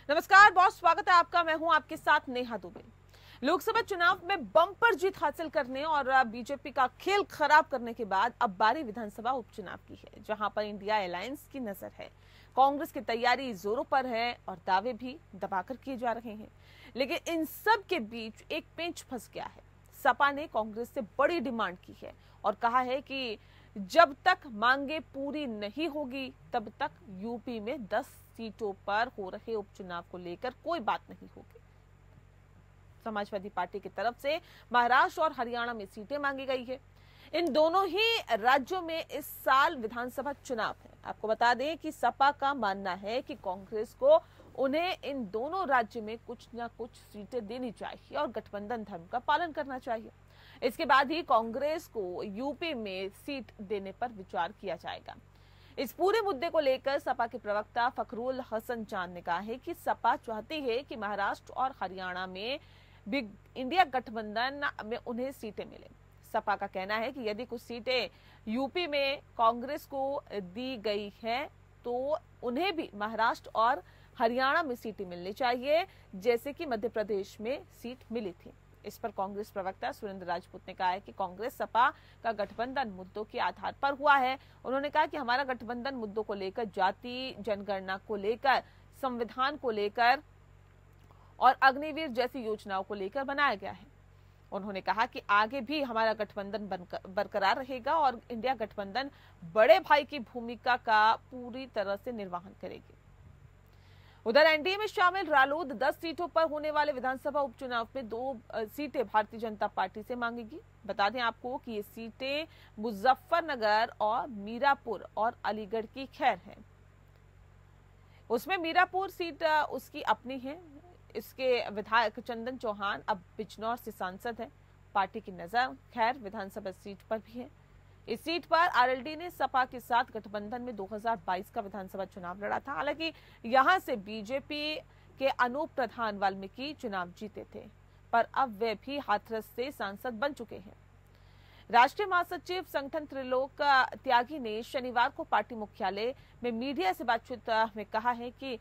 नमस्कार बॉस, स्वागत है आपका। मैं हूं आपके साथ नेहा दुबे। लोकसभा चुनाव में बम्पर जीत हासिल करने और बीजेपी का खेल खराब करने के बाद अब बारी विधानसभा उपचुनाव की है, जहां पर इंडिया अलायंस की नजर है। कांग्रेस की तैयारी जोरों पर है और दावे भी दबाकर किए जा रहे हैं, लेकिन इन सब के बीच एक पेंच फंस गया है। सपा ने कांग्रेस से बड़ी डिमांड की है और कहा है कि जब तक मांगे पूरी नहीं होगी तब तक यूपी में 10 सीटों पर हो रहे उपचुनाव को लेकर कोई बात नहीं होगी। समाजवादी पार्टी की तरफ से महाराष्ट्र और हरियाणा में सीटें मांगी गई है। इन दोनों ही राज्यों में इस साल विधानसभा चुनाव है। आपको बता दें कि सपा का मानना है कि कांग्रेस को उन्हें इन दोनों राज्यों में कुछ न कुछ सीटें देनी चाहिए और गठबंधन धर्म का पालन करना चाहिए। इसके बाद ही कांग्रेस को यूपी में सीट देने पर विचार किया जाएगा। इस पूरे मुद्दे को लेकर सपा के प्रवक्ता फखरुल हसन चांद ने कहा है कि सपा चाहती है कि महाराष्ट्र और हरियाणा में भी इंडिया गठबंधन में उन्हें सीटें मिले। सपा का कहना है कि यदि कुछ सीटें यूपी में कांग्रेस को दी गई है तो उन्हें भी महाराष्ट्र और हरियाणा में सीटें मिलनी चाहिए, जैसे कि मध्य प्रदेश में सीट मिली थी। इस पर कांग्रेस प्रवक्ता सुरेंद्र राजपूत ने कहा है कि कांग्रेस सपा का गठबंधन मुद्दों के आधार पर हुआ है। उन्होंने कहा कि हमारा गठबंधन मुद्दों को लेकर, जाति जनगणना को लेकर, संविधान को लेकर और अग्निवीर जैसी योजनाओं को लेकर बनाया गया है। उन्होंने कहा कि आगे भी हमारा गठबंधन बरकरार रहेगा और इंडिया गठबंधन बड़े भाई की भूमिका का पूरी तरह से निर्वहन करेगी। उधर एनडीए में शामिल रालोद 10 सीटों पर होने वाले विधानसभा उपचुनाव में 2 सीटें भारतीय जनता पार्टी से मांगेगी। बता दें आपको कि ये सीटें मुजफ्फरनगर और मीरापुर और अलीगढ़ की खैर है। उसमें मीरापुर सीट उसकी अपनी है। इसके विधायक चंदन चौहान अब बिजनौर से सांसद है। पार्टी की नजर खैर विधानसभा सीट पर भी है। इस सीट पर आरएलडी ने सपा के साथ गठबंधन में 2022 का विधानसभा चुनाव लड़ा था। हालांकि यहां से बीजेपी के अनूप प्रधान वाल्मीकि चुनाव जीते थे, पर अब वे भी हाथरस से सांसद बन चुके हैं। राष्ट्रीय महासचिव संगठन त्रिलोक त्यागी ने शनिवार को पार्टी मुख्यालय में मीडिया से बातचीत में कहा है कि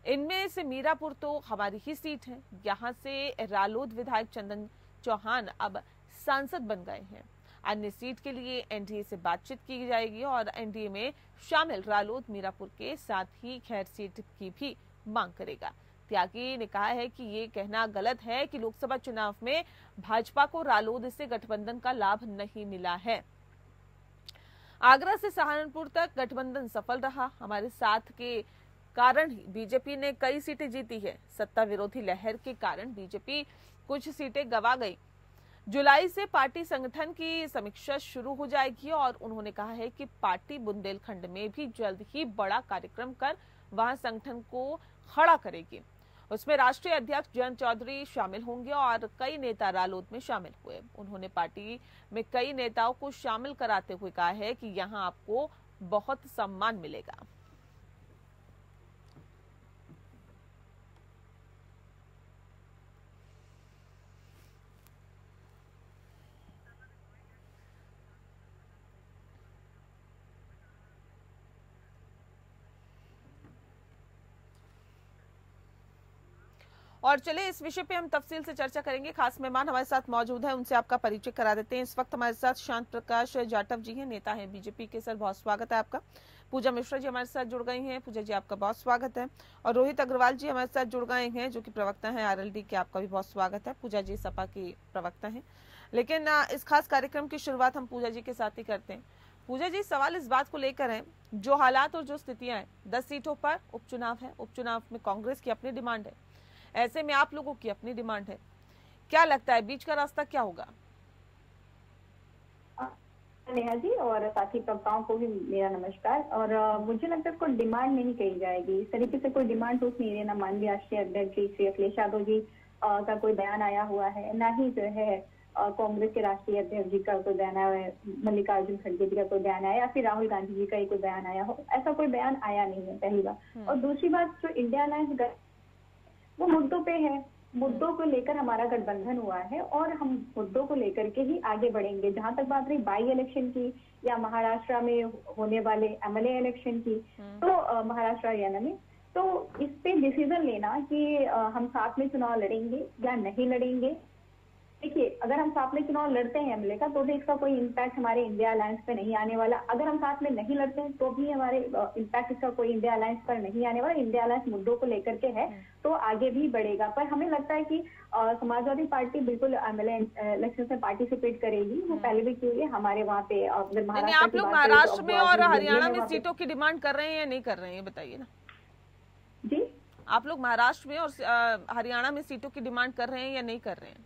इनमें से मीरापुर तो हमारी ही सीट है। यहां से रालोद विधायक चंदन चौहान अब सांसद बन गए हैं। अन्य सीट के लिए एनडीए से बातचीत की जाएगी और एनडीए में शामिल रालोद मीरापुर के साथ ही खैर सीट की भी मांग करेगा। त्यागी ने कहा है कि ये कहना गलत है कि लोकसभा चुनाव में भाजपा को रालोद से गठबंधन का लाभ नहीं मिला है। आगरा से सहारनपुर तक गठबंधन सफल रहा। हमारे साथ के कारण ही बीजेपी ने कई सीटें जीती है। सत्ता विरोधी लहर के कारण बीजेपी कुछ सीटें गंवा गई। जुलाई से पार्टी संगठन की समीक्षा शुरू हो जाएगी और उन्होंने कहा है कि पार्टी बुंदेलखंड में भी जल्द ही बड़ा कार्यक्रम कर वहां संगठन को खड़ा करेगी। उसमें राष्ट्रीय अध्यक्ष जयंत चौधरी शामिल होंगे और कई नेता रालोद में शामिल हुए। उन्होंने पार्टी में कई नेताओं को शामिल कराते हुए कहा है कि यहां आपको बहुत सम्मान मिलेगा। और चलिए इस विषय पे हम तफसील से चर्चा करेंगे। खास मेहमान हमारे साथ मौजूद है, उनसे आपका परिचय करा देते हैं। इस वक्त हमारे साथ शांत प्रकाश जाटव जी हैं, नेता हैं बीजेपी के। सर बहुत स्वागत है आपका। पूजा मिश्रा जी हमारे साथ जुड़ गई हैं। पूजा जी आपका बहुत स्वागत है। और रोहित अग्रवाल जी हमारे साथ जुड़ गए हैं, जो कि प्रवक्ता है आरएलडी के। आपका भी बहुत स्वागत है। पूजा जी सपा की प्रवक्ता है। लेकिन इस खास कार्यक्रम की शुरुआत हम पूजा जी के साथ ही करते हैं। पूजा जी, सवाल इस बात को लेकर है, जो हालात और जो स्थितियां हैं, 10 सीटों पर उपचुनाव है। उपचुनाव में कांग्रेस की अपनी डिमांड है, ऐसे में आप लोगों की अपनी डिमांड है। क्या लगता है बीच का रास्ता क्या होगा? नेहा जी और साथी प्रवक्ताओं को भी मेरा नमस्कार। और मुझे लगता है कोई डिमांड नहीं कही जाएगी। इस तरीके से कोई डिमांड तो नहीं है। ना माननीय राष्ट्रीय अध्यक्ष जी श्री अखिलेश यादव जी का कोई बयान आया हुआ है, ना ही जो है कांग्रेस के राष्ट्रीय अध्यक्ष जी का कोई बयान आया है, मल्लिकार्जुन खड़गे जी का कोई बयान आया, या फिर राहुल गांधी जी का ही कोई बयान आया हो। ऐसा कोई बयान आया नहीं है, पहली बात। और दूसरी बात, जो इंडिया अलायंस वो मुद्दों पे है। मुद्दों को लेकर हमारा गठबंधन हुआ है और हम मुद्दों को लेकर के ही आगे बढ़ेंगे। जहां तक बात रही बाई इलेक्शन की या महाराष्ट्र में होने वाले एमएलए इलेक्शन की, तो महाराष्ट्र हरियाणा में तो इस पे डिसीजन लेना कि हम साथ में चुनाव लड़ेंगे या नहीं लड़ेंगे। देखिए, अगर हम साथ में चुनाव लड़ते हैं एमएलए का, तो भी इसका कोई इम्पैक्ट हमारे इंडिया अलायंस पे नहीं आने वाला। अगर हम साथ में नहीं लड़ते हैं तो भी हमारे इम्पैक्ट इसका कोई इंडिया अलायंस पर नहीं आने वाला। इंडिया अलायंस मुद्दों को लेकर के है तो आगे भी बढ़ेगा। पर हमें लगता है कि समाजवादी पार्टी बिल्कुल एमएलए इलेक्शन में पार्टिसिपेट करेगी। वो पहले भी क्यों है हमारे वहाँ पे। अगर आप लोग महाराष्ट्र में और हरियाणा में सीटों की डिमांड कर रहे हैं या नहीं कर रहे हैं, बताइए ना जी। आप लोग महाराष्ट्र में और हरियाणा में सीटों की डिमांड कर रहे हैं या नहीं कर रहे हैं?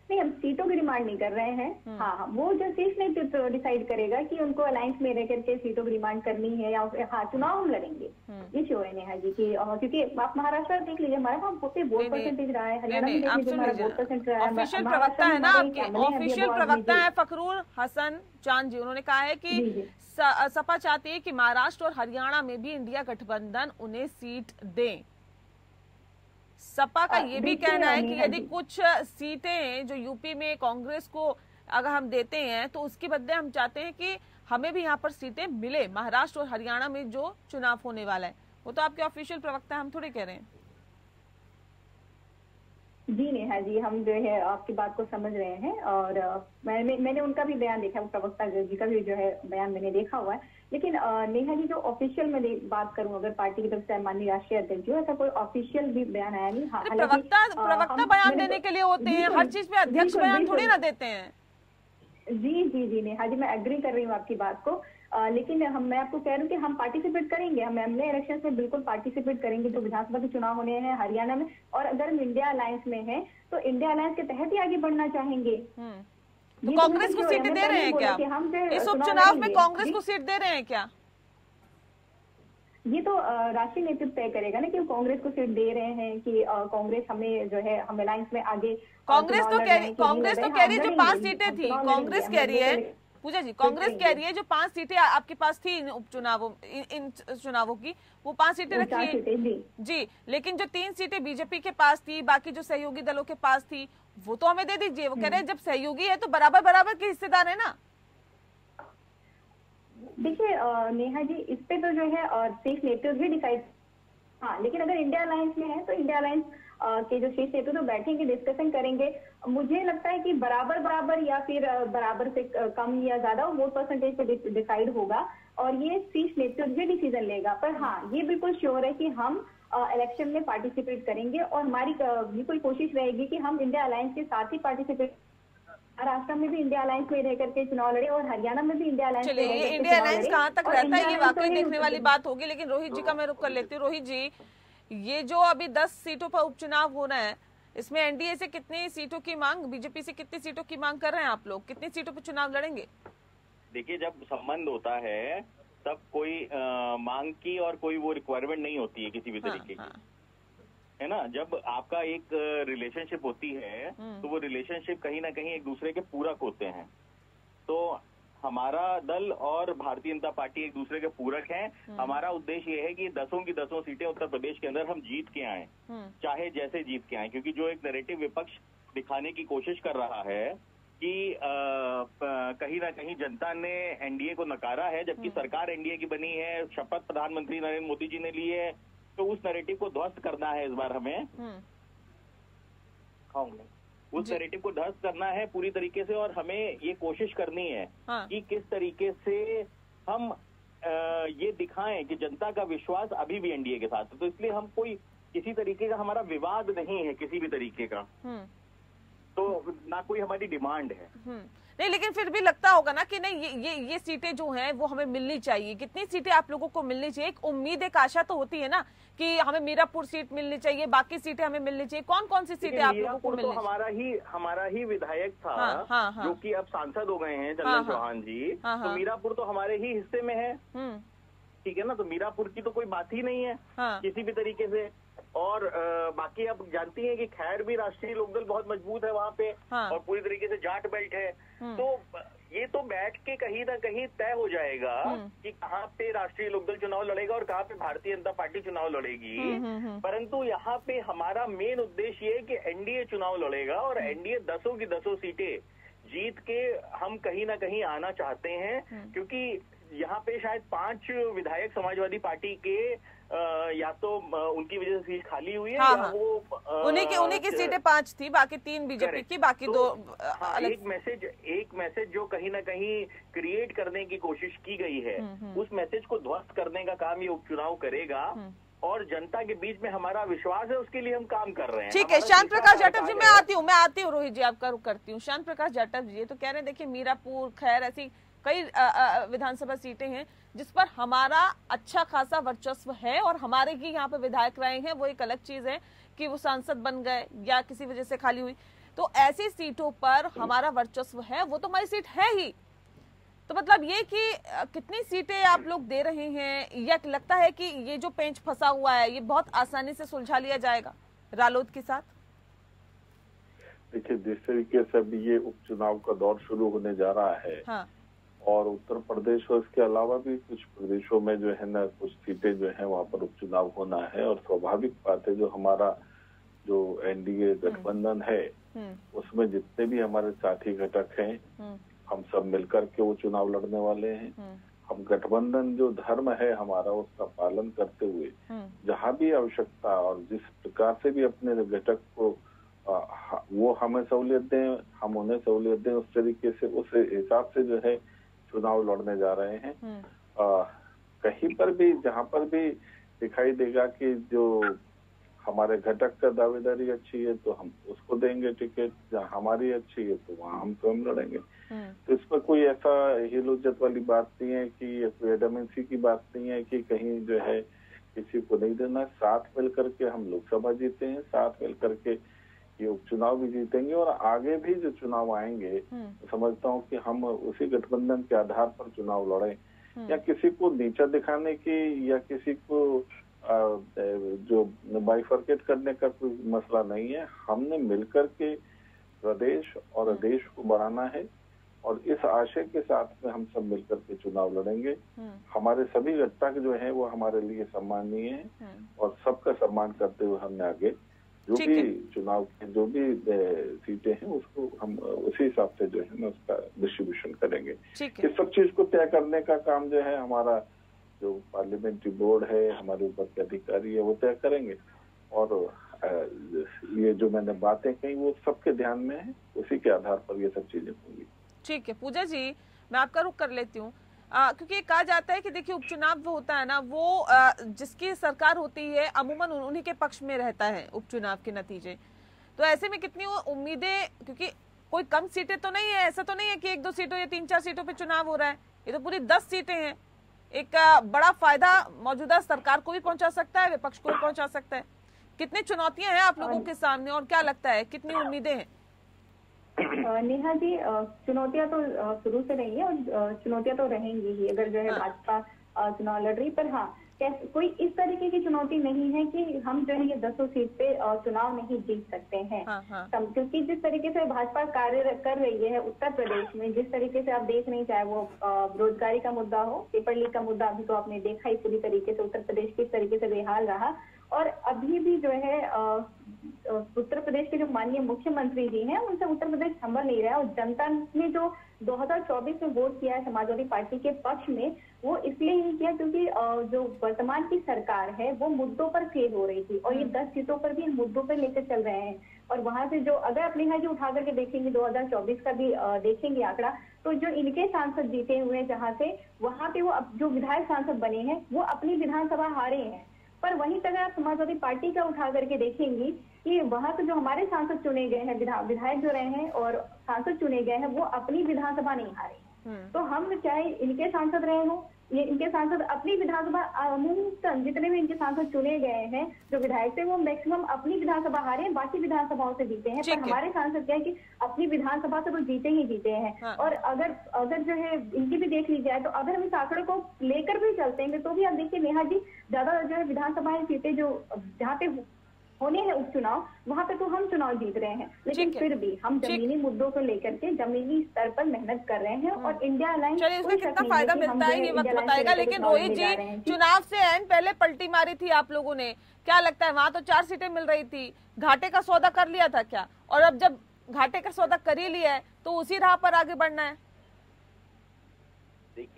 नहीं, हम सीटों की डिमांड नहीं कर रहे हैं। हाँ, वो जो शीर्ष नेतृत्व डिसाइड करेगा कि उनको अलायंस में रह करके सीटों की डिमांड करनी है या हाँ चुनाव हम लड़ेंगे। ये श्योर है नेहा जी की, क्योंकि आप महाराष्ट्र देख लीजिए, हमारे वहाँ वोट परसेंटेज रहा है, हरियाणा में देख लीजिए हमारा वोट परसेंट रहा है। ऑफिशियल प्रवक्ता है ना आपके, ऑफिशियल प्रवक्ता है फखरुल हसन चांद जी, उन्होंने कहा है कि सपा चाहती है कि महाराष्ट्र और हरियाणा में भी इंडिया गठबंधन उन्हें सीट दें। सपा का ये भी कहना है कि यदि कुछ सीटें जो यूपी में कांग्रेस को अगर हम देते हैं तो उसके बदले हम चाहते हैं कि हमें भी यहाँ पर सीटें मिले महाराष्ट्र और हरियाणा में जो चुनाव होने वाला है। वो तो आपके ऑफिशियल प्रवक्ता हम थोड़ी कह रहे हैं। जी नेहा जी, हम जो है आपकी बात को समझ रहे हैं और मैंने उनका भी बयान देखा है, प्रवक्ता जी का भी जो है बयान मैंने देखा हुआ है। लेकिन नेहा जी, जो ऑफिशियल में बात करूं अगर पार्टी की तरफ से माननीय राष्ट्रीय अध्यक्ष जो ऐसा कोई ऑफिशियल भी बयान आया नहीं। हाँ, प्रवक्ता बयान देने के लिए होते हैं, हर चीज पे अध्यक्ष बयान थोड़ी ना देते हैं। जी जी जी नेहा जी, मैं एग्री कर रही हूँ आपकी बात को। लेकिन मैं आपको कह रही हूँ कि हम पार्टिसिपेट करेंगे, हम एमएलए इलेक्शन में बिल्कुल पार्टिसिपेट करेंगे जो विधानसभा के चुनाव होने हैं हरियाणा में। और अगर हम इंडिया अलायंस में हैं तो इंडिया अलायंस के तहत ही आगे बढ़ना चाहेंगे। तो कांग्रेस को सीट दे रहे हैं क्या? इस उपचुनाव में कांग्रेस को सीट दे रहे हैं क्या? ये तो राष्ट्रीय नेतृत्व तय करेगा ना कि कांग्रेस को सीट दे रहे हैं कि कांग्रेस हमें जो है हम अलायंस में आगे। कांग्रेस तो कह रही जो 5 सीटें थी, कांग्रेस कह रही है पूजा जी, कांग्रेस कह रही है जो 5 सीटें आपके पास थी इन उपचुनावों इन चुनावों की, वो 5 सीटें रखी है जी। लेकिन जो 3 सीटें बीजेपी के पास थी, बाकी जो सहयोगी दलों के पास थी, वो तो हमें दे दीजिए। वो कह रहे हैं जब सहयोगी है तो बराबर बराबर के हिस्सेदार है ना। देखिए नेहा जी, इस पे तो जो है शीर्ष नेतृत्व ही डिसाइड। हाँ, लेकिन अगर इंडिया अलायंस में है तो इंडिया अलायंस के जो शीर्ष नेतृत्व तो बैठेंगे, डिस्कशन करेंगे। मुझे लगता है कि बराबर बराबर या फिर बराबर से कम या ज्यादा वोट परसेंटेज पे डिसाइड होगा और ये शीर्ष नेतृत्व ही डिसीजन लेगा। पर हाँ, ये बिल्कुल श्योर है कि हम इलेक्शन में पार्टिसिपेट करेंगे और हमारी बिल्कुल कोशिश रहेगी कि हम इंडिया अलायंस के साथ ही पार्टिसिपेट, महाराष्ट्र में भी इंडिया अलायंस में रह करके चुनाव लड़े और हरियाणा में भी इंडिया अलायंस। चलिए, ये इंडिया अलायंस कहाँ तक रहता है ये वाकई देखने वाली बात होगी। लेकिन रोहित जी का मैं रुख कर लेती हूँ। रोहित जी, ये जो अभी 10 सीटों पर उपचुनाव हो रहा है, इसमें एनडीए से कितनी सीटों की मांग, बीजेपी से कितनी सीटों की मांग कर रहे हैं आप लोग? कितनी सीटों पर चुनाव लड़ेंगे? देखिए, जब संबंध होता है तब कोई मांग की और कोई वो रिक्वायरमेंट नहीं होती है किसी भी तरीके की, है ना। जब आपका एक रिलेशनशिप होती है तो वो रिलेशनशिप कहीं ना कहीं एक दूसरे के पूरक होते हैं। तो हमारा दल और भारतीय जनता पार्टी एक दूसरे के पूरक हैं। हमारा उद्देश्य ये है कि 10 की 10 सीटें उत्तर प्रदेश के अंदर हम जीत के आए, चाहे जैसे जीत के आए। क्योंकि जो एक नैरेटिव विपक्ष दिखाने की कोशिश कर रहा है कि कहीं ना कहीं जनता ने एनडीए को नकारा है, जबकि सरकार एनडीए की बनी है, शपथ प्रधानमंत्री नरेंद्र मोदी जी ने ली है, तो उस नैरेटिव को ध्वस्त करना है इस बार हमें। उस नैरेटिव को ध्वस्त करना है पूरी तरीके से और हमें ये कोशिश करनी है कि किस तरीके से हम ये दिखाएं कि जनता का विश्वास अभी भी एनडीए के साथ है। तो इसलिए हम कोई किसी तरीके का हमारा विवाद नहीं है किसी भी तरीके का, तो ना कोई हमारी डिमांड है। नहीं, लेकिन फिर भी लगता होगा ना कि नहीं ये सीटें जो हैं वो हमें मिलनी चाहिए। कितनी सीटें आप लोगों को मिलनी चाहिए? एक उम्मीद, एक आशा तो होती है ना कि हमें मीरापुर सीट मिलनी चाहिए, बाकी सीटें हमें मिलनी चाहिए। कौन कौन सी सीटें आप लोगों को मिलनी चाहिए? हमारा ही विधायक था जो कि अब सांसद हो गए हैं, चंदन चौहान जी। तो मीरापुर तो हमारे ही हिस्से में है, ठीक है ना। तो मीरापुर की तो कोई बात ही नहीं है किसी भी तरीके से। और बाकी आप जानती हैं कि खैर भी राष्ट्रीय लोकदल बहुत मजबूत है वहाँ पे, और पूरी तरीके से जाट बेल्ट है। तो ये तो बैठ के कहीं ना कहीं तय हो जाएगा कि कहाँ पे राष्ट्रीय लोकदल चुनाव लड़ेगा और कहाँ पे भारतीय जनता पार्टी चुनाव लड़ेगी। परंतु यहाँ पे हमारा मेन उद्देश्य ये है कि एनडीए चुनाव लड़ेगा और एनडीए 10 की 10 सीटें जीत के हम कहीं ना कहीं आना चाहते हैं। क्योंकि यहाँ पे शायद 5 विधायक समाजवादी पार्टी के या तो उनकी वजह से सीट खाली हुई है, हाँ, या हाँ। वो उन्हीं की सीटें 5 थी, बाकी 3 बीजेपी की, बाकी तो, 2 हाँ, अलग। एक मैसेज जो कहीं ना कहीं क्रिएट करने की कोशिश की गई है, उस मैसेज को ध्वस्त करने का काम ये उपचुनाव करेगा, और जनता के बीच में हमारा विश्वास है, उसके लिए हम काम कर रहे हैं। ठीक है, श्याम प्रकाश जाटव जी, मैं आती हूँ रोहित जी, आपका रुख करती हूँ। श्याम प्रकाश जाटव जी तो कह रहे हैं, देखिए मीरापुर, खैर, ऐसी कई विधानसभा सीटें हैं जिस पर हमारा अच्छा खासा वर्चस्व है, और हमारे ही यहाँ पे विधायक रहे हैं। वो एक अलग चीज है कि वो सांसद बन गए या किसी वजह से खाली हुई, तो ऐसी सीटों पर हमारा वर्चस्व है, वो तो हमारी सीट है ही। तो मतलब ये कि कितनी सीटें आप लोग दे रहे हैं, या लगता है कि ये जो पेंच फंसा हुआ है ये बहुत आसानी से सुलझा लिया जाएगा रालोद के साथ? देखिए, जिस तरीके से अभी ये उपचुनाव का दौर शुरू होने जा रहा है, हाँ। और उत्तर प्रदेश और इसके अलावा भी कुछ प्रदेशों में जो है ना, कुछ सीटें जो है वहाँ पर उपचुनाव होना है, और स्वाभाविक बात है, जो हमारा जो एनडीए गठबंधन है उसमें जितने भी हमारे साथी घटक हैं, हम सब मिलकर के वो चुनाव लड़ने वाले हैं। हम गठबंधन जो धर्म है हमारा, उसका पालन करते हुए जहाँ भी आवश्यकता और जिस प्रकार से भी अपने घटक को वो हमें सहूलियत दें, हम उन्हें सहूलियत दें, उस तरीके से, उस हिसाब से जो है चुनाव लड़ने जा रहे हैं। कहीं पर भी, जहाँ पर भी दिखाई देगा कि जो हमारे घटक का दावेदारी अच्छी है तो हम उसको देंगे टिकट, जहाँ हमारी अच्छी है तो वहाँ हम स्वयं लड़ेंगे। तो इसमें कोई ऐसा हिलोजत वाली बात नहीं है कि कोई एडमेंसी की बात नहीं है कि कहीं जो है किसी को नहीं देना। साथ मिल करके हम लोकसभा जीते हैं, साथ मिल करके ये उपचुनाव भी जीतेंगे, और आगे भी जो चुनाव आएंगे समझता हूँ कि हम उसी गठबंधन के आधार पर चुनाव लड़ें, या किसी को नीचा दिखाने की या किसी को जो बाइफर्केट करने का कोई मसला नहीं है। हमने मिलकर के प्रदेश और देश को बढ़ाना है, और इस आशय के साथ में हम सब मिलकर के चुनाव लड़ेंगे। हमारे सभी घटक जो है वो हमारे लिए सम्माननीय है, और सबका सम्मान करते हुए हमने आगे जो भी चुनाव के जो भी सीटें हैं उसको हम उसी हिसाब से जो है ना उसका डिस्ट्रीब्यूशन करेंगे। इस सब चीज को तय करने का काम जो है हमारा जो पार्लियामेंट्री बोर्ड है, हमारे ऊपर के अधिकारी है, वो तय करेंगे। और ये जो मैंने बातें कही वो सबके ध्यान में है, उसी के आधार पर ये सब चीजें होंगी। ठीक है पूजा जी, मैं आपका रुख कर लेती हूँ, क्योंकि कहा जाता है कि देखिए उपचुनाव जो होता है ना, वो जिसकी सरकार होती है अमूमन उन्हीं के पक्ष में रहता है उपचुनाव के नतीजे। तो ऐसे में कितनी उम्मीदें, क्योंकि कोई कम सीटें तो नहीं है, ऐसा तो नहीं है कि 1-2 सीटों या 3-4 सीटों पे चुनाव हो रहा है, ये तो पूरी 10 सीटें हैं। एक बड़ा फायदा मौजूदा सरकार को भी पहुंचा सकता है, विपक्ष को भी पहुंचा सकता है। कितनी चुनौतियां हैं आप लोगों के सामने, और क्या लगता है कितनी उम्मीदें हैं? नेहा जी, चुनौतियां तो शुरू से रही है, और चुनौतियां तो रहेंगी ही अगर जो है भाजपा चुनाव लड़ रही। पर हाँ, कोई इस तरीके की चुनौती नहीं है कि हम जो है ये 10 सीट पे चुनाव नहीं जीत सकते हैं। क्योंकि जिस तरीके से भाजपा कार्य कर रही है उत्तर प्रदेश में, जिस तरीके से आप देख नहीं, चाहे वो बेरोजगारी का मुद्दा हो, पेपर लीक का मुद्दा अभी तो आपने देखा ही पूरी तरीके से उत्तर प्रदेश किस तरीके से बेहाल रहा। और अभी भी जो है उत्तर प्रदेश के जो माननीय मुख्यमंत्री जी हैं, उनसे उत्तर प्रदेश संभल नहीं रहा है। और जनता ने जो 2024 में वोट किया है समाजवादी पार्टी के पक्ष में, वो इसलिए ही किया क्योंकि जो वर्तमान की सरकार है वो मुद्दों पर फेल हो रही थी, और ये 10 सीटों पर भी इन मुद्दों पर लेकर चल रहे हैं। और वहां से जो, अगर आप नेहा जी उठा करके देखेंगे 2024 का भी देखेंगे आंकड़ा, तो जो इनके सांसद जीते हुए जहाँ से, वहां पे वो जो विधायक सांसद बने हैं वो अपनी विधानसभा हारे हैं। पर वहीं तक आप समाजवादी पार्टी का उठा करके देखेंगी कि वहां से जो हमारे सांसद चुने गए हैं, विधायक जो रहे हैं और सांसद चुने गए हैं, वो अपनी विधानसभा नहीं हारे। तो हम चाहे इनके सांसद रहे हो, ये इनके सांसद अपनी विधानसभा, अमूमन जितने भी इनके सांसद चुने गए हैं जो विधायक थे, वो मैक्सिमम अपनी विधानसभा हारे हैं, बाकी विधानसभाओं से जीते हैं। पर हमारे सांसद क्या है कि अपनी विधानसभा से वो जीते ही जीते हैं। हाँ। और अगर जो है इनकी भी देख ली जाए, तो अगर हम इस आंकड़े को लेकर भी चलते हैं तो भी आप देखिए नेहा जी, ज्यादा जो है विधानसभाएं सीटें जो जहाँ पे होने हैं उपचुनाव, वहाँ पे तो हम चुनाव जीत रहे हैं, लेकिन फिर भी हम जमीनी मुद्दों को लेकर के जमीनी स्तर पर मेहनत कर रहे हैं। और इंडिया अलायंस, चलिए उसमें कितना फायदा मिलता है ये वक्त बताएगा। लेकिन रोहित जी, चुनाव से एन पहले पलटी मारी थी आप लोगों ने, क्या लगता है वहाँ तो 4 सीटें मिल रही थी, घाटे का सौदा कर लिया था क्या? और अब जब घाटे का सौदा कर ही लिया है तो उसी राह पर आगे बढ़ना है।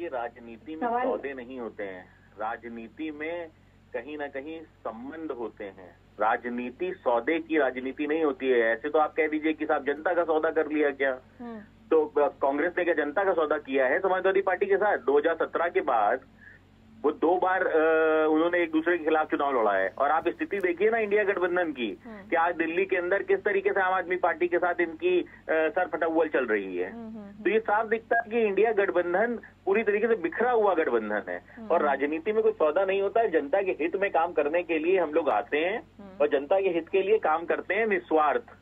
देखिए, राजनीति में सौदे नहीं होते हैं, राजनीति में कहीं ना कहीं संबंध होते हैं। राजनीति सौदे की राजनीति नहीं होती है। ऐसे तो आप कह दीजिए कि साहब जनता का सौदा कर लिया क्या, तो कांग्रेस ने क्या जनता का सौदा किया है समाजवादी पार्टी के साथ? 2017 के बाद वो 2 बार उन्होंने एक दूसरे के खिलाफ चुनाव लड़ा है। और आप स्थिति देखिए ना इंडिया गठबंधन की, कि आज दिल्ली के अंदर किस तरीके से आम आदमी पार्टी के साथ इनकी सरफटौल चल रही है। तो ये साफ दिखता है कि इंडिया गठबंधन पूरी तरीके से बिखरा हुआ गठबंधन है। और राजनीति में कोई सौदा नहीं होता है। जनता के हित में काम करने के लिए हम लोग आते हैं और जनता के हित के लिए काम करते हैं निस्वार्थ।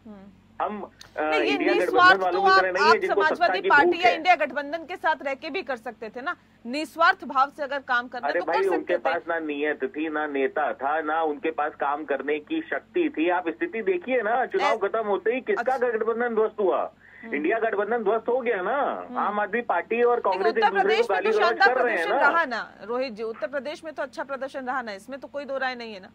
हम इंडिया गठबंधन वालों की तरह नहीं है जिनको समाजवादी पार्टी या इंडिया गठबंधन के साथ रह के भी कर सकते थे ना, निस्वार्थ भाव से अगर काम करना। अरे तो भाई, कर उनके पास ना नियत थी, ना नेता था, ना उनके पास काम करने की शक्ति थी। आप स्थिति देखिए ना, चुनाव खत्म होते ही किसका गठबंधन ध्वस्त हुआ? इंडिया गठबंधन ध्वस्त हो गया ना। आम आदमी पार्टी और कांग्रेस एक दूसरे को गाली गलौज कर रहे हैं ना। रोहित जी, उत्तर प्रदेश में तो अच्छा प्रदर्शन रहा ना, इसमें तो कोई दो राय नहीं है ना।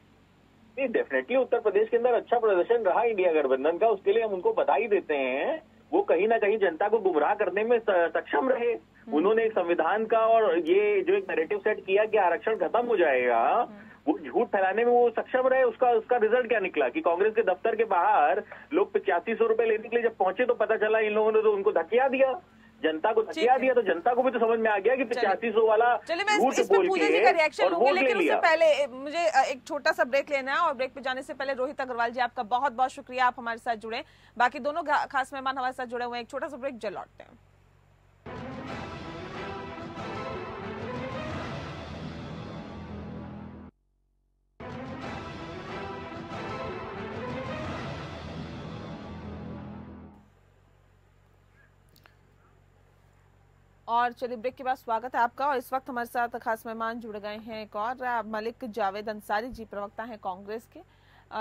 नहीं, डेफिनेटली उत्तर प्रदेश के अंदर अच्छा प्रदर्शन रहा इंडिया गठबंधन का, उसके लिए हम उनको बधाई देते हैं। वो कहीं ना कहीं जनता को गुमराह करने में सक्षम रहे। उन्होंने एक संविधान का और ये जो एक नैरेटिव सेट किया कि आरक्षण खत्म हो जाएगा, वो झूठ फैलाने में वो सक्षम रहे। उसका रिजल्ट क्या निकला कि कांग्रेस के दफ्तर के बाहर लोग 8500 रुपए लेने के लिए जब पहुंचे तो पता चला इन लोगों ने तो उनको धकिया दिया, जनता को धकिया दिया। तो जनता को भी तो समझ में आ गया कि 8500 वाला झूठ बोल के रिएक्शन लूंगी, लेकिन उससे पहले मुझे एक छोटा सा ब्रेक लेना है। और ब्रेक पे जाने से पहले रोहित अग्रवाल जी, आपका बहुत बहुत शुक्रिया, आप हमारे साथ जुड़े। बाकी दोनों खास मेहमान हमारे साथ जुड़े हुए हैं। एक छोटा सा ब्रेक, जल्द लौटते हैं। और चलिए, ब्रेक के बाद स्वागत है आपका। और इस वक्त हमारे साथ खास मेहमान जुड़ गए हैं एक और, मलिक जावेद अंसारी जी, प्रवक्ता हैं कांग्रेस के।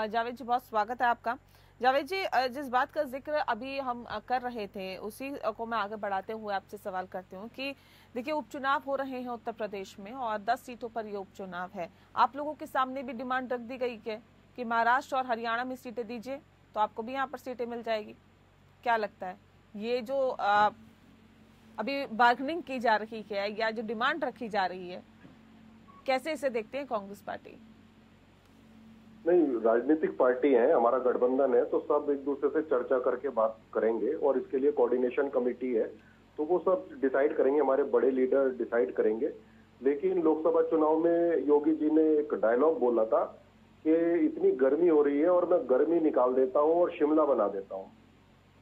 जावेद जी, बहुत स्वागत है आपका। जावेद जी, जिस बात का जिक्र अभी हम कर रहे थे उसी को मैं आगे बढ़ाते हुए आपसे सवाल करती हूँ कि देखिए, उपचुनाव हो रहे हैं उत्तर प्रदेश में और 10 सीटों पर ये उपचुनाव है। आप लोगों के सामने भी डिमांड रख दी गई है कि महाराष्ट्र और हरियाणा में सीटें दीजिए तो आपको भी यहाँ पर सीटें मिल जाएगी। क्या लगता है, ये जो अभी बार्गेनिंग की जा रही है या जो डिमांड रखी जा रही है, कैसे इसे देखते हैं कांग्रेस पार्टी? नहीं, राजनीतिक पार्टी है, हमारा गठबंधन है, तो सब एक दूसरे से चर्चा करके बात करेंगे और इसके लिए कोऑर्डिनेशन कमेटी है, तो वो सब डिसाइड करेंगे, हमारे बड़े लीडर डिसाइड करेंगे। लेकिन लोकसभा चुनाव में योगी जी ने एक डायलॉग बोला था कि इतनी गर्मी हो रही है और मैं गर्मी निकाल देता हूँ और शिमला बना देता हूँ।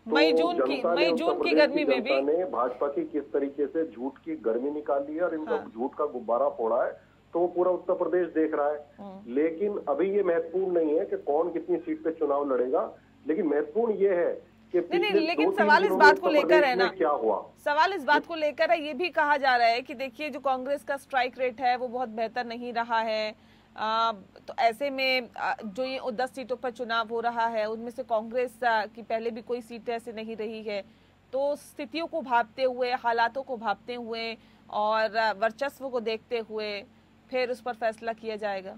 तो मई जून की गर्मी में भी ने भाजपा की किस तरीके से झूठ की गर्मी निकाली है और इनका झूठ का गुब्बारा फोड़ा है, तो वो पूरा उत्तर प्रदेश देख रहा है। लेकिन अभी ये महत्वपूर्ण नहीं है कि कौन कितनी सीट पे चुनाव लड़ेगा, लेकिन महत्वपूर्ण ये है कि लेकिन सवाल इस बात को लेकर है ना, क्या हुआ, सवाल इस बात को लेकर है, ये भी कहा जा रहा है कि देखिए जो कांग्रेस का स्ट्राइक रेट है वो बहुत बेहतर नहीं रहा है। तो ऐसे में जो ये 10 सीटों पर चुनाव हो रहा है उनमें से कांग्रेस की पहले भी कोई सीट ऐसे नहीं रही है। तो स्थितियों को भांपते हुए, हालातों को भांपते हुए और वर्चस्व को देखते हुए फिर उस पर फैसला किया जाएगा।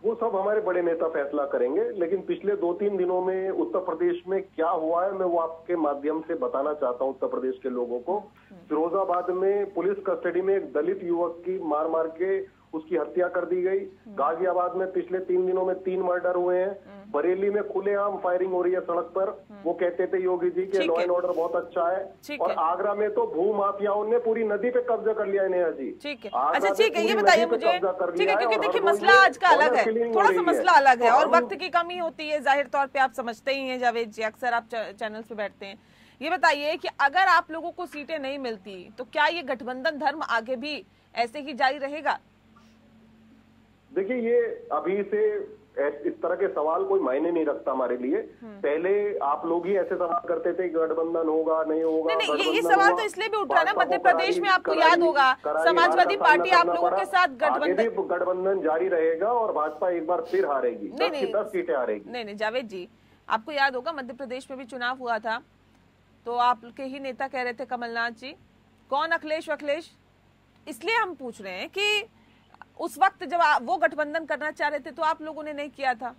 वो सब हमारे बड़े नेता फैसला करेंगे। लेकिन पिछले 2-3 दिनों में उत्तर प्रदेश में क्या हुआ है, मैं वो आपके माध्यम से बताना चाहता हूँ उत्तर प्रदेश के लोगों को। फिरोजाबाद में पुलिस कस्टडी में एक दलित युवक की मार मार के उसकी हत्या कर दी गई। गाजियाबाद में पिछले 3 दिनों में 3 मर्डर हुए हैं। बरेली में खुलेआम फायरिंग हो रही है सड़क पर। वो कहते थे योगी जी के लॉ एंड ऑर्डर बहुत अच्छा है। और आगरा में तो भू माफियाओं ने पूरी नदी पे कब्जा कर लिया है। नेहा जी, ठीक है, अच्छा ठीक है, ये बताइए मुझे, ठीक है, क्योंकि देखिए मसला आज का अलग है, थोड़ा सा मसला अलग है और वक्त की कमी होती है, जाहिर तौर पे आप समझते ही हैं जावेद जी, अक्सर आप चैनल पे बैठते हैं। ये बताइए कि अगर आप लोगों को सीटें नहीं मिलती तो क्या ये गठबंधन धर्म आगे भी ऐसे ही जारी रहेगा? देखिए, ये अभी से इस तरह के सवाल कोई मायने नहीं रखता हमारे लिए। पहले आप लोग ही ऐसे सवाल करते थे कि गठबंधन होगा नहीं होगा। नहीं, ये सवाल तो इसलिए भी उठ रहा है ना, मध्य प्रदेश में आपको याद होगा समाजवादी पार्टी आप लोगों के साथ गठबंधन जारी रहेगा और भाजपा एक बार फिर हारेगी, 10 सीटें हारेगी। नहीं जावेद जी, आपको याद होगा मध्य प्रदेश में भी चुनाव हुआ था तो आपके ही नेता कह रहे थे, कमलनाथ जी, कौन अखिलेश वखिलेश। इसलिए हम पूछ रहे हैं कि उस वक्त जब वो गठबंधन करना चाह रहे थे तो आप लोगों ने नहीं किया था,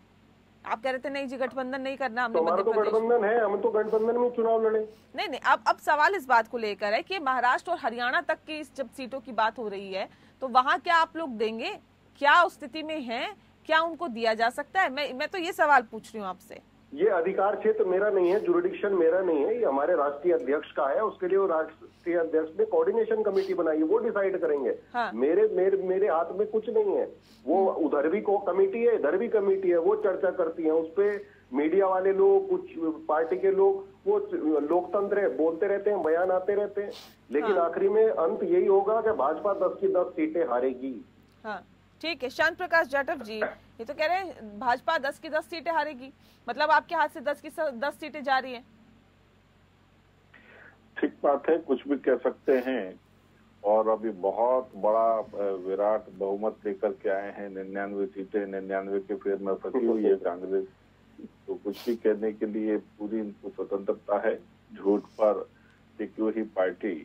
आप कह रहे थे नहीं जी गठबंधन नहीं करना हमने तो हमारा तो गठबंधन है, हम तो गठबंधन में चुनाव लड़े। नहीं, अब सवाल इस बात को लेकर है कि महाराष्ट्र और हरियाणा तक की जब सीटों की बात हो रही है तो वहां क्या आप लोग देंगे? क्या उस स्थिति में हैं? क्या उनको दिया जा सकता है? मैं तो ये सवाल पूछ रही हूँ आपसे। ये अधिकार क्षेत्र मेरा नहीं है, जुरिडिक्शन मेरा नहीं है, ये हमारे राष्ट्रीय अध्यक्ष का है। उसके लिए वो राष्ट्रीय अध्यक्ष ने कोऑर्डिनेशन कमेटी बनाई है, वो डिसाइड करेंगे। हाँ। मेरे हाथ में कुछ नहीं है। वो उधर भी कमेटी है, इधर भी कमेटी है, वो चर्चा करती है। उस पे मीडिया वाले लोग, कुछ पार्टी के लोग, वो लोकतंत्र है, बोलते रहते हैं, बयान आते रहते हैं, लेकिन आखिरी में अंत यही होगा कि भाजपा 10 की 10 सीटें हारेगी। हाँ ठीक है। शांत प्रकाश जाटव जी ये तो कह रहे हैं भाजपा 10 की 10 सीटें हारेगी, मतलब आपके हाथ से 10 की 10 सीटें जा रही हैं। ठीक बात है, कुछ भी कह सकते हैं। और अभी बहुत बड़ा विराट बहुमत लेकर के आए हैं, 99 सीटें, 99 के फेर में फंसी हुई है कांग्रेस। तो कुछ भी कहने के लिए पूरी इनको स्वतंत्रता है। झूठ पर टिकी हुई पार्टी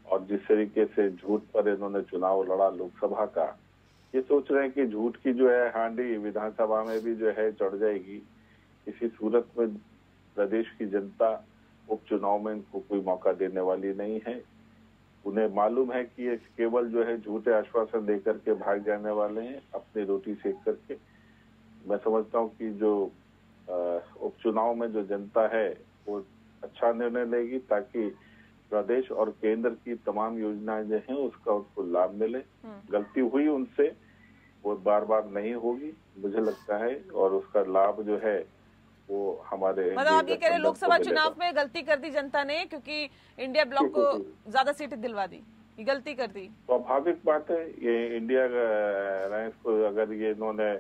और जिस तरीके से झूठ पर इन्होंने चुनाव लड़ा लोकसभा का, ये सोच रहे हैं कि झूठ की जो है हांडी विधानसभा में भी जो है चढ़ जाएगी। इसी सूरत में प्रदेश की जनता उपचुनाव में इनको कोई मौका देने वाली नहीं है। उन्हें मालूम है कि ये केवल जो है झूठे आश्वासन देकर के भाग जाने वाले हैं, अपनी रोटी सेक करके। मैं समझता हूँ कि जो उपचुनाव में जो जनता है वो अच्छा निर्णय लेगी, ताकि प्रदेश और केंद्र की तमाम योजनाएं जो हैं उसका उनको लाभ मिले। गलती हुई उनसे, वो बार बार नहीं होगी मुझे लगता है, और उसका लाभ जो है वो हमारे मतलब आप ये कह रहे लोकसभा चुनाव में गलती कर दी जनता ने, क्योंकि इंडिया ब्लॉक को ज्यादा सीटें दिलवा दी, ये गलती कर दी। स्वाभाविक बात है। ये इंडिया अलायंस को अगर ये इन्होंने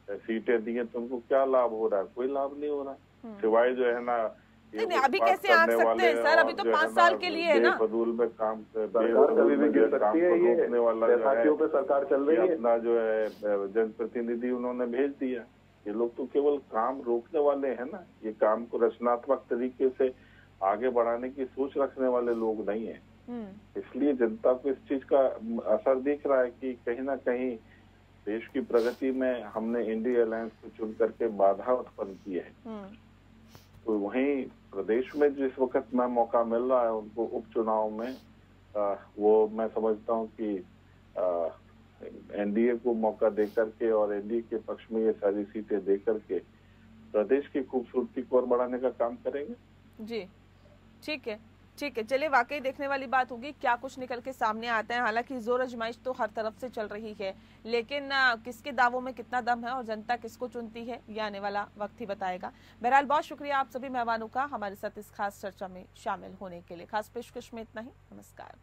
सीटें दी है तो उनको क्या लाभ हो रहा है? कोई लाभ नहीं हो रहा, सिवाय जो है ना नहीं, अभी कैसे आंक सकते हैं सर? अभी तो 5 साल के लिए है ना। फजूल में काम सरकार कभी भी गिर सकती है, ये रोकने वाला जो है पे सरकार चल रही है। अपना जो है जनप्रतिनिधि उन्होंने भेज दिया। ये लोग तो केवल काम रोकने वाले हैं ना, ये काम को रचनात्मक तरीके से आगे बढ़ाने की सोच रखने वाले लोग नहीं है। इसलिए जनता को इस चीज का असर दिख रहा है कि कहीं ना कहीं देश की प्रगति में हमने इंडिया अलायंस को चुन करके बाधा उत्पन्न की है। तो वहीं प्रदेश में जिस वक्त में मौका मिल रहा है उनको उपचुनाव में, वो मैं समझता हूं कि एनडीए को मौका दे करके और एनडीए के पक्ष में ये सारी सीटें दे करके प्रदेश की खूबसूरती को और बढ़ाने का काम करेंगे। जी ठीक है, ठीक है। चलिए, वाकई देखने वाली बात होगी क्या कुछ निकल के सामने आता है। हालांकि जोर आजमाइश तो हर तरफ से चल रही है, लेकिन किसके दावों में कितना दम है और जनता किसको चुनती है ये आने वाला वक्त ही बताएगा। बहरहाल बहुत शुक्रिया आप सभी मेहमानों का हमारे साथ इस खास चर्चा में शामिल होने के लिए। खास पेशकश में इतना ही। नमस्कार।